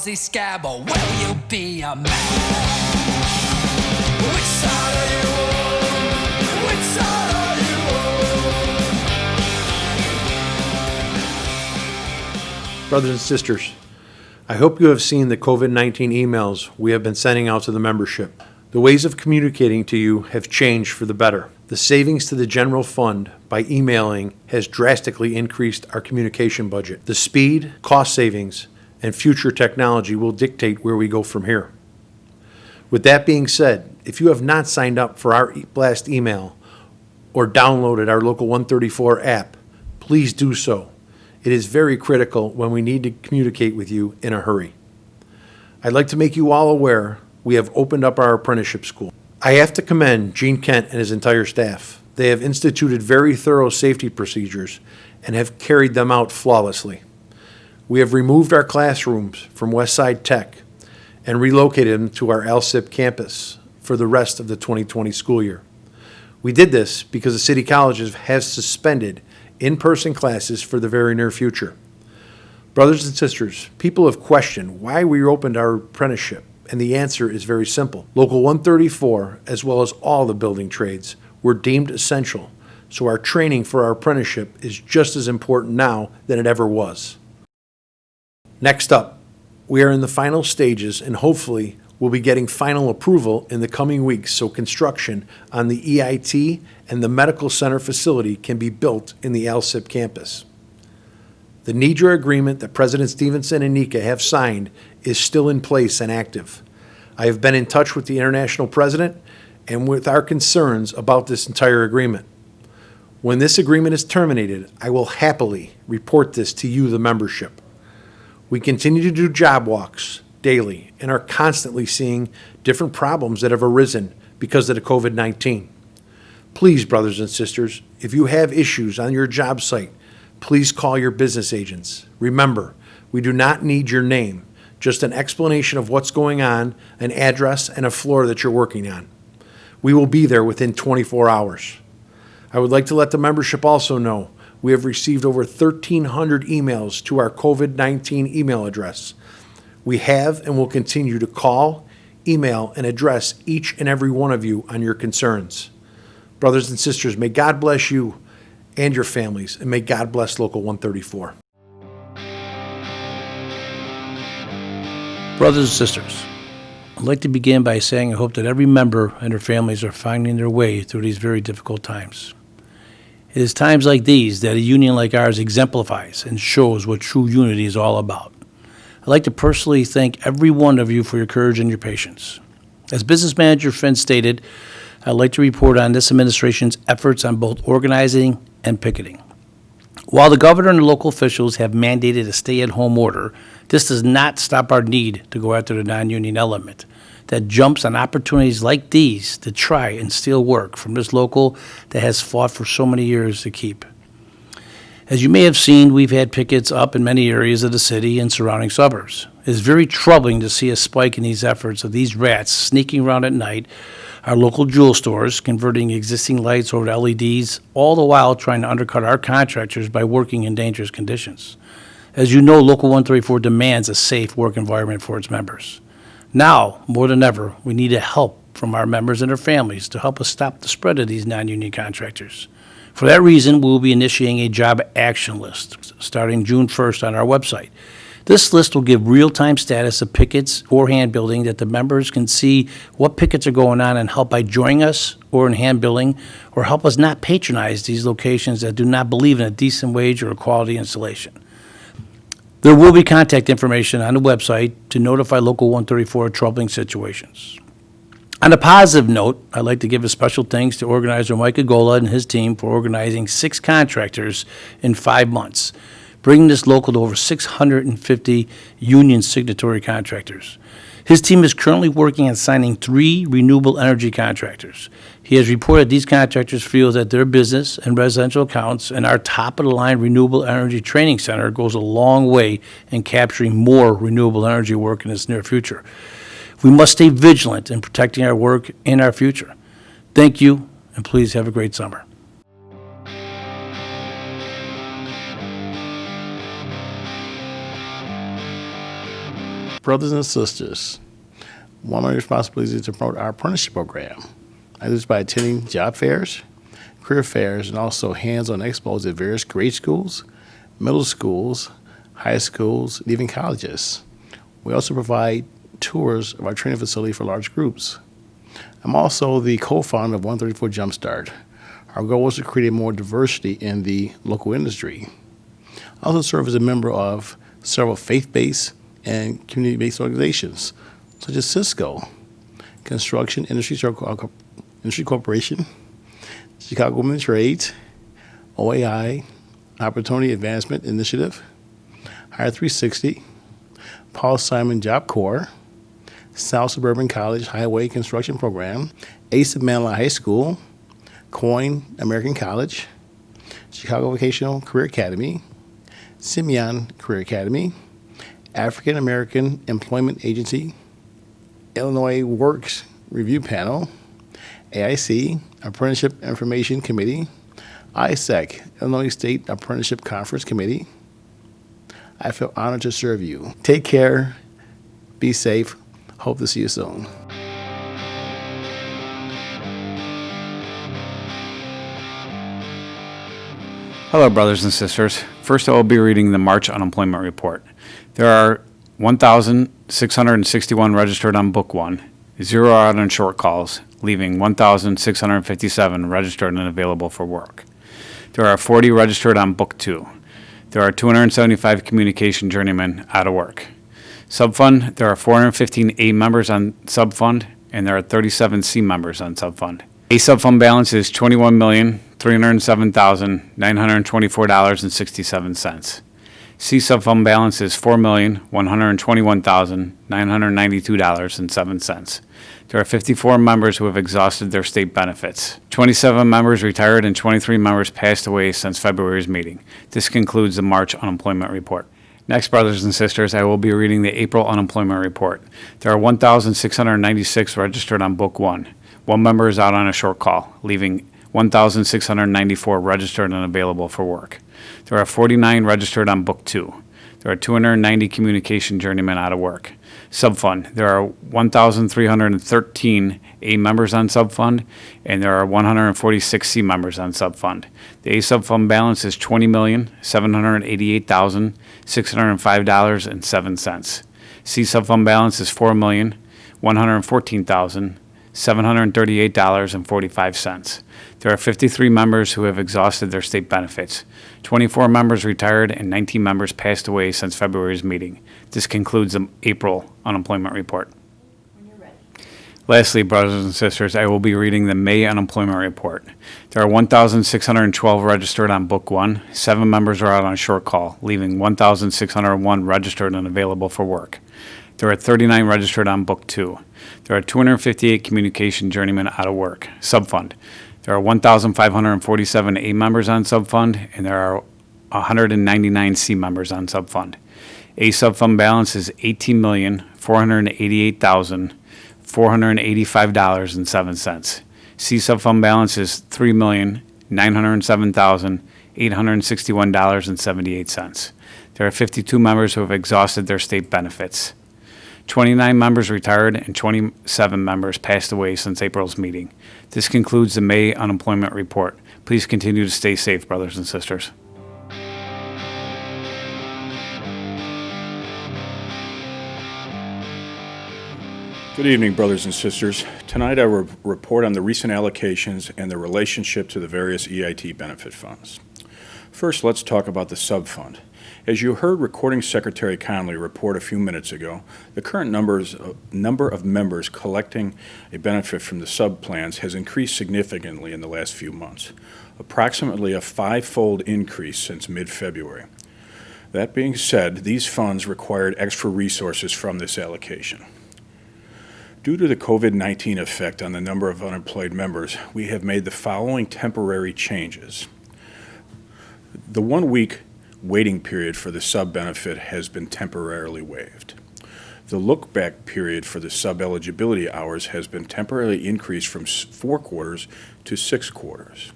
lousy scab, or will you be a man? Which side are you on? Which side are you on? Brothers and sisters, I hope you have seen the COVID-19 emails we have been sending out to the membership. The ways of communicating to you have changed for the better. The savings to the general fund by emailing has drastically increased our communication budget. The speed, cost savings, and future technology will dictate where we go from here. With that being said, if you have not signed up for our Blast email or downloaded our Local 134 app, please do so. It is very critical when we need to communicate with you in a hurry. I'd like to make you all aware we have opened up our apprenticeship school. I have to commend Gene Kent and his entire staff. They have instituted very thorough safety procedures and have carried them out flawlessly. We have removed our classrooms from Westside Tech and relocated them to our ALSIP campus for the rest of the 2020 school year. We did this because the city colleges have suspended in-person classes for the very near future. Brothers and sisters, people have questioned why we opened our apprenticeship, and the answer is very simple. Local 134, as well as all the building trades, were deemed essential, so our training for our apprenticeship is just as important now than it ever was. Next up, we are in the final stages and hopefully we'll be getting final approval in the coming weeks so construction on the EIT and the medical center facility can be built in the ALSIP campus. The NEDRA agreement that President Stevenson and NECA have signed is still in place and active. I have been in touch with the international president and with our concerns about this entire agreement. When this agreement is terminated, I will happily report this to you, the membership. We continue to do job walks daily and are constantly seeing different problems that have arisen because of the COVID-19. Please, brothers and sisters, if you have issues on your job site, please call your business agents. Remember, we do not need your name, just an explanation of what's going on, an address, and a floor that you're working on. We will be there within 24 hours. I would like to let the membership also know we have received over 1,300 emails to our COVID-19 email address. We have and will continue to call, email, and address each and every one of you on your concerns. Brothers and sisters, may God bless you and your families, and may God bless Local 134. Brothers and sisters, I'd like to begin by saying I hope that every member and their families are finding their way through these very difficult times. It is times like these that a union like ours exemplifies and shows what true unity is all about. I'd like to personally thank every one of you for your courage and your patience. As Business Manager Finn stated, I'd like to report on this administration's efforts on both organizing and picketing. While the governor and the local officials have mandated a stay-at-home order, this does not stop our need to go after the non-union element that jumps on opportunities like these to try and steal work from this local that has fought for so many years to keep. As you may have seen, we've had pickets up in many areas of the city and surrounding suburbs. It is very troubling to see a spike in these efforts of these rats sneaking around at night, our local jewel stores, converting existing lights over to LEDs, all the while trying to undercut our contractors by working in dangerous conditions. As you know, Local 134 demands a safe work environment for its members. Now, more than ever, we need help from our members and their families to help us stop the spread of these non-union contractors. For that reason, we will be initiating a job action list starting June 1st on our website. This list will give real-time status of pickets or hand building that the members can see what pickets are going on and help by joining us or in hand building, or help us not patronize these locations that do not believe in a decent wage or a quality installation. There will be contact information on the website to notify Local 134 of troubling situations. On a positive note, I'd like to give a special thanks to organizer Mike Agola and his team for organizing 6 contractors in 5 months, bringing this local to over 650 union signatory contractors. His team is currently working on signing 3 renewable energy contractors. He has reported these contractors feel that their business and residential accounts and our top-of-the-line renewable energy training center goes a long way in capturing more renewable energy work in this near future. We must stay vigilant in protecting our work and our future. Thank you, and please have a great summer. Brothers and sisters, one of my responsibilities is to promote our apprenticeship program. I do this by attending job fairs, career fairs, and also hands-on expos at various grade schools, middle schools, high schools, and even colleges. We also provide tours of our training facility for large groups. I'm also the co-founder of 134 Jumpstart. Our goal was to create more diversity in the local industry. I also serve as a member of several faith-based and community-based organizations, such as Cisco, Construction Industry Corporation, Chicago Women in Trades, OAI, Opportunity Advancement Initiative, Hire 360, Paul Simon Job Corps, South Suburban College Highway Construction Program, ACE of Manila High School, Coin American College, Chicago Vocational Career Academy, Simeon Career Academy, African American Employment Agency, Illinois Works Review Panel, AIC, Apprenticeship Information Committee, ISEC, Illinois State Apprenticeship Conference Committee. I feel honored to serve you. Take care, be safe, hope to see you soon. Hello, brothers and sisters. First, I will be reading the March unemployment report. There are 1,661 registered on Book 1, 0 out on short calls, leaving 1,657 registered and available for work. There are 40 registered on Book 2. There are 275 communication journeymen out of work. Subfund, there are 415 A members on Subfund, and there are 37 C members on Subfund. A Subfund balance is $21,307,924.67. C Subfund balance is $4,121,992.07. There are 54 members who have exhausted their state benefits. 27 members retired and 23 members passed away since February's meeting. This concludes the March unemployment report. Next, brothers and sisters, I will be reading the April unemployment report. There are 1,696 registered on Book 1. One member is out on a short call, leaving 1,694 registered and available for work. There are 49 registered on Book 2. There are 290 communication journeymen out of work. Subfund, there are 1,313 A members on Subfund, and there are 146 C members on Subfund. The A Subfund balance is $20,788,605.07. C Subfund balance is $4,114,738.45. There are 53 members who have exhausted their state benefits. 24 members retired and 19 members passed away since February's meeting. This concludes the April unemployment report. When you're ready. Lastly, brothers and sisters, I will be reading the May unemployment report. There are 1,612 registered on Book 1. 7 members are out on short call, leaving 1,601 registered and available for work. There are 39 registered on Book 2. There are 258 communication journeymen out of work. Subfund. There are 1,547 A members on Subfund, and there are 199 C members on Subfund. A Subfund balance is $18,488,485.07. C Subfund balance is $3,907,861.78. There are 52 members who have exhausted their state benefits. 29 members retired and 27 members passed away since April's meeting. This concludes the May unemployment report. Please continue to stay safe, brothers and sisters. Good evening, brothers and sisters. Tonight I will report on the recent allocations and their relationship to the various EIT benefit funds. First, let's talk about the subfund. As you heard Recording Secretary Conley report a few minutes ago, the current number of members collecting a benefit from the sub-plans has increased significantly in the last few months, approximately a 5-fold increase since mid-February. That being said, these funds required extra resources from this allocation. Due to the COVID-19 effect on the number of unemployed members, we have made the following temporary changes. The 1-week waiting period for the sub-benefit has been temporarily waived. The look-back period for the sub-eligibility hours has been temporarily increased from 4 quarters to 6 quarters.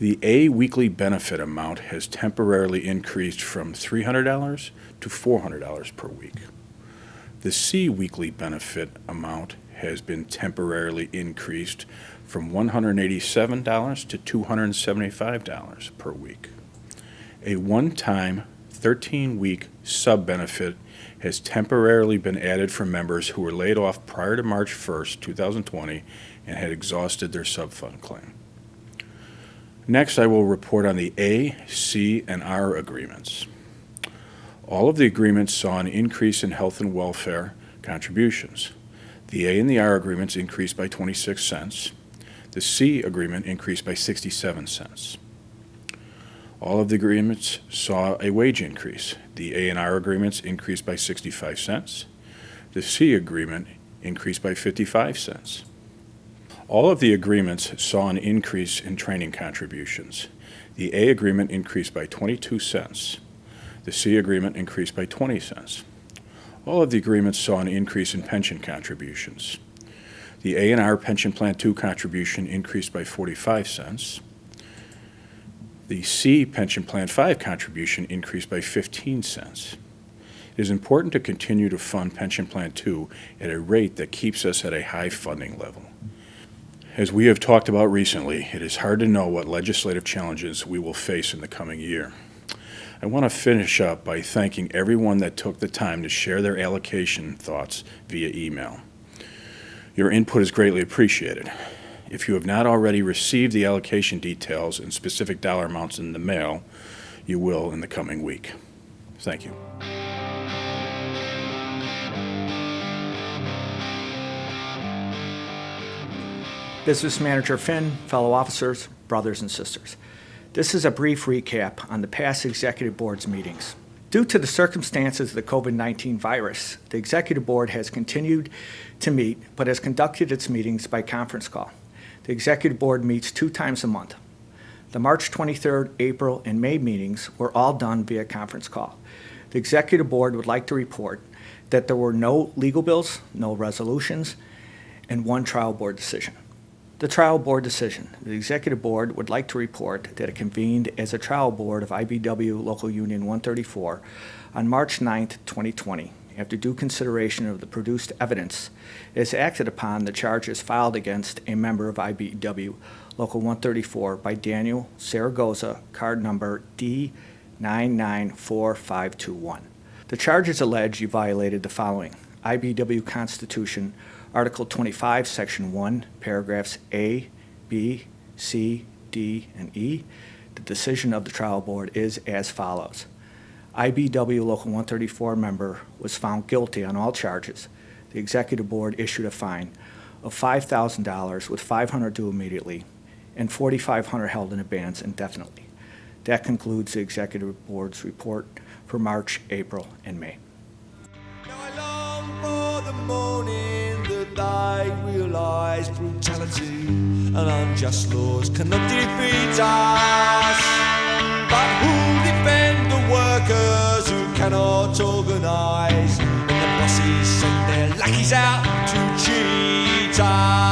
The A weekly benefit amount has temporarily increased from $300 to $400 per week. The C weekly benefit amount has been temporarily increased from $187 to $275 per week. A one-time 13-week sub-benefit has temporarily been added for members who were laid off prior to March 1st, 2020, and had exhausted their sub-fund claim. Next, I will report on the A, C, and R agreements. All of the agreements saw an increase in health and welfare contributions. The A and the R agreements increased by 26 cents. The C agreement increased by 67 cents. All of the agreements saw a wage increase. The A and R agreements increased by 65 cents. The C agreement increased by 55 cents. All of the agreements saw an increase in training contributions. The A agreement increased by 22 cents. The C agreement increased by 20 cents. All of the agreements saw an increase in pension contributions. The A and R Pension Plan 2 contribution increased by 45 cents. The C Pension Plan 5 contribution increased by 15 cents. It is important to continue to fund Pension Plan 2 at a rate that keeps us at a high funding level. As we have talked about recently, it is hard to know what legislative challenges we will face in the coming year. I want to finish up by thanking everyone that took the time to share their allocation thoughts via email. Your input is greatly appreciated. If you have not already received the allocation details and specific dollar amounts in the mail, you will in the coming week. Thank you. Business Manager Finn, fellow officers, brothers and sisters. This is a brief recap on the past Executive Board's meetings. Due to the circumstances of the COVID-19 virus, the Executive Board has continued to meet, but has conducted its meetings by conference call. The Executive Board meets 2 times a month. The March 23rd, April, and May meetings were all done via conference call. The Executive Board would like to report that there were no legal bills, no resolutions, and 1 trial board decision. The trial board decision. The Executive Board would like to report that it convened as a trial board of IBEW Local Union 134 on March 9th, 2020. After due consideration of the produced evidence, it has acted upon the charges filed against a member of IBEW Local 134 by Daniel Saragoza, card number D994521. The charges allege you violated the following: IBEW Constitution, Article 25, Section 1, paragraphs A, B, C, D, and E. The decision of the trial board is as follows. IBEW Local 134 member was found guilty on all charges. The Executive Board issued a fine of $5,000 with $500 due immediately and $4,500 held in abeyance indefinitely. That concludes the Executive Board's report for March, April, and May. Now I long for the morning that I realize brutality and unjust laws cannot defeat us. But who'll defend the workers who cannot organize when the bosses send their lackeys out to cheat us?